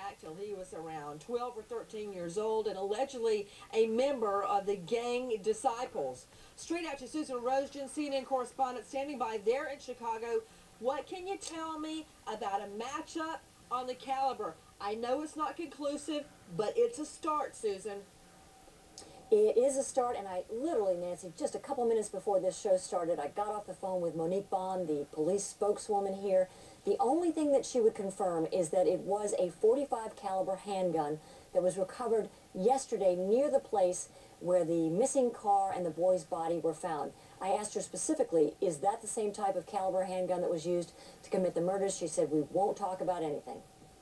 back till he was around 12 or 13 years old and allegedly a member of the gang Disciples. Straight out to Susan Rosegen, CNN correspondent, standing by there in Chicago. What can you tell me about a matchup on the caliber? I know it's not conclusive, but it's a start, Susan. It is a start, and I literally, Nancy, just a couple minutes before this show started, I got off the phone with Monique Bond, the police spokeswoman here. The only thing that she would confirm is that it was a .45 caliber handgun that was recovered yesterday near the place where the missing car and the boy's body were found. I asked her specifically, is that the same type of caliber handgun that was used to commit the murders? She said, we won't talk about anything.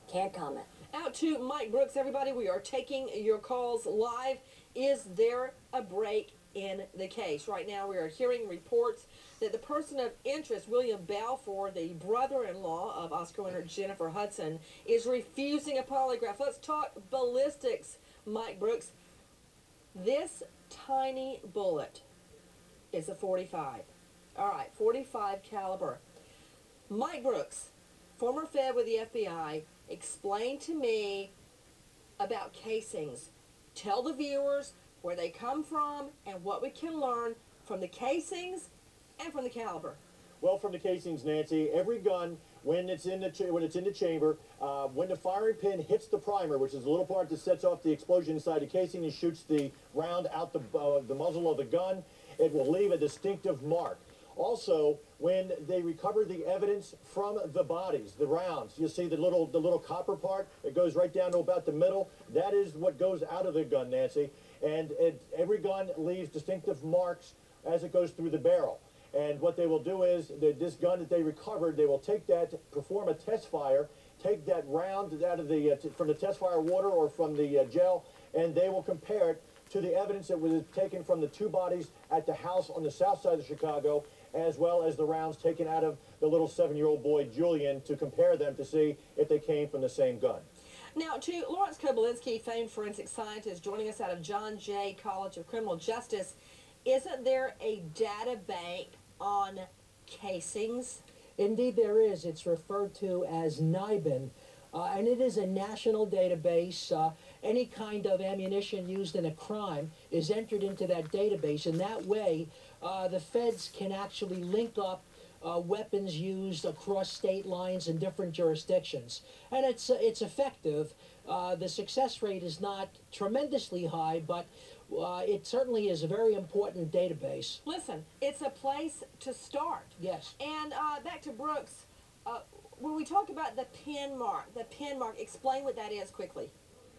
Can't comment. Out to Mike Brooks, everybody. We are taking your calls live. Is there a break in the case? Right now we are hearing reports that the person of interest, William Balfour, the brother-in-law of Oscar winner Jennifer Hudson, is refusing a polygraph. Let's talk ballistics, Mike Brooks. This tiny bullet is a .45. All right, .45 caliber. Mike Brooks, former Fed with the FBI, explain to me about casings. Tell the viewers where they come from and what we can learn from the casings and from the caliber. Well, from the casings, Nancy, every gun, when it's in the chamber, when the firing pin hits the primer, which is the little part that sets off the explosion inside the casing and shoots the round out the muzzle of the gun, it will leave a distinctive mark. Also, when they recover the evidence from the bodies, the rounds, you see the little copper part, it goes right down to about the middle. That is what goes out of the gun, Nancy. And every gun leaves distinctive marks as it goes through the barrel. And what they will do is, this gun that they recovered, they will take that, perform a test fire, take that round out of from the test fire water or from the gel, and they will compare it to the evidence that was taken from the two bodies at the house on the south side of Chicago, as well as the rounds taken out of the little 7-year-old boy, Julian, to compare them to see if they came from the same gun. Now, to Lawrence Kobylensky, famed forensic scientist, joining us out of John Jay College of Criminal Justice, isn't there a data bank on casings? Indeed there is. It's referred to as NIBIN, and it is a national database. Any kind of ammunition used in a crime is entered into that database, and that way the feds can actually link up weapons used across state lines in different jurisdictions. And it's effective. The success rate is not tremendously high, but it certainly is a very important database. Listen, it's a place to start. Yes. And back to Brooks, when we talk about the pin mark, explain what that is quickly.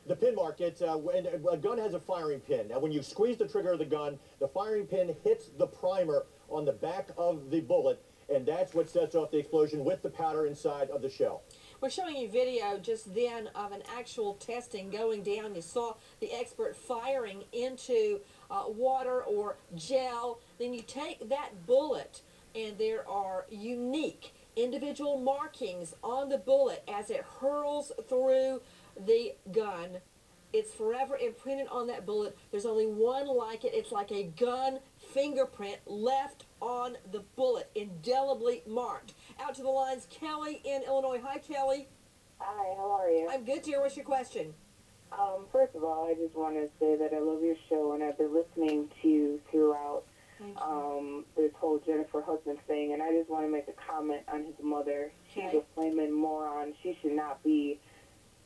The pin mark, it's when a gun has a firing pin. Now, when you squeeze the trigger of the gun, the firing pin hits the primer on the back of the bullet, and that's what sets off the explosion with the powder inside of the shell. We're showing you video just then of an actual testing going down. You saw the expert firing into water or gel. Then you take that bullet, and there are unique individual markings on the bullet as it hurls through the gun. It's forever imprinted on that bullet. There's only one like it. It's like a gun fingerprint left on the bullet, indelibly marked. Out to the lines, Kelly in Illinois. Hi, Kelly. Hi, how are you? I'm good, dear. What's your question? First of all, I just want to say that I love your show, and I've been listening to you throughout this whole Jennifer Hudson thing, and I just want to make a comment on his mother. She's a flaming moron. She should not be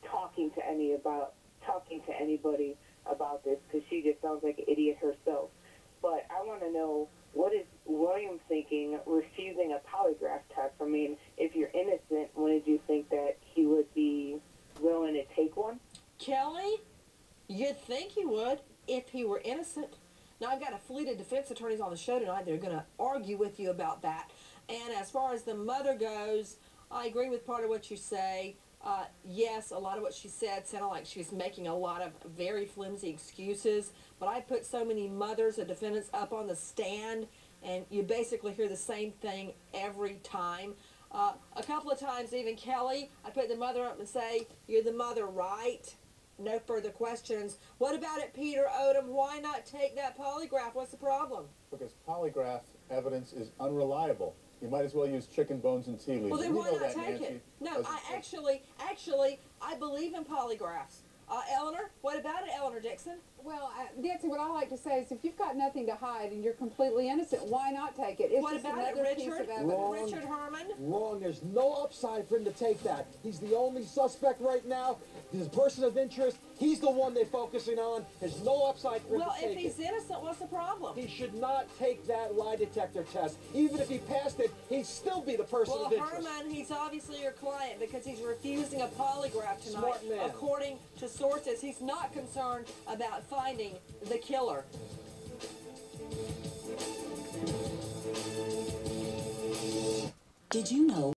talking to anybody about this, because she just sounds like an idiot herself. But I want to know, what is William thinking refusing a polygraph test? I mean, if you're innocent, wouldn't you think that he would be willing to take one? Kelly, you'd think he would if he were innocent. Now, I've got a fleet of defense attorneys on the show tonight. They're going to argue with you about that. And as far as the mother goes, I agree with part of what you say. Yes, a lot of what she said sounded like she was making a lot of very flimsy excuses, but I put so many mothers of defendants up on the stand, and you basically hear the same thing every time. A couple of times, even Kelly, I put the mother up and say, "You're the mother, right?" No further questions. What about it, Peter Odom? Why not take that polygraph? What's the problem? Because polygraph evidence is unreliable. You might as well use chicken bones and tea leaves. Well, then We why know not that, take Nancy. it? No, actually, I believe in polygraphs. Eleanor, what about it, Eleanor Dixon? Well, Nancy, what I like to say is if you've got nothing to hide and you're completely innocent, why not take it? It's What just about it, another piece Richard? of evidence. Wrong. Richard Herman? Wrong. There's no upside for him to take that. He's the only suspect right now. His person of interest, he's the one they're focusing on. There's no upside for him Well, to take if he's it. innocent, what's the problem? He should not take that lie detector test. Even if he passed it, he'd still be the person Well, of interest. Herman, he's obviously your client because he's refusing a polygraph tonight. Smart man. According to sources, he's not concerned about finding the killer. Did you know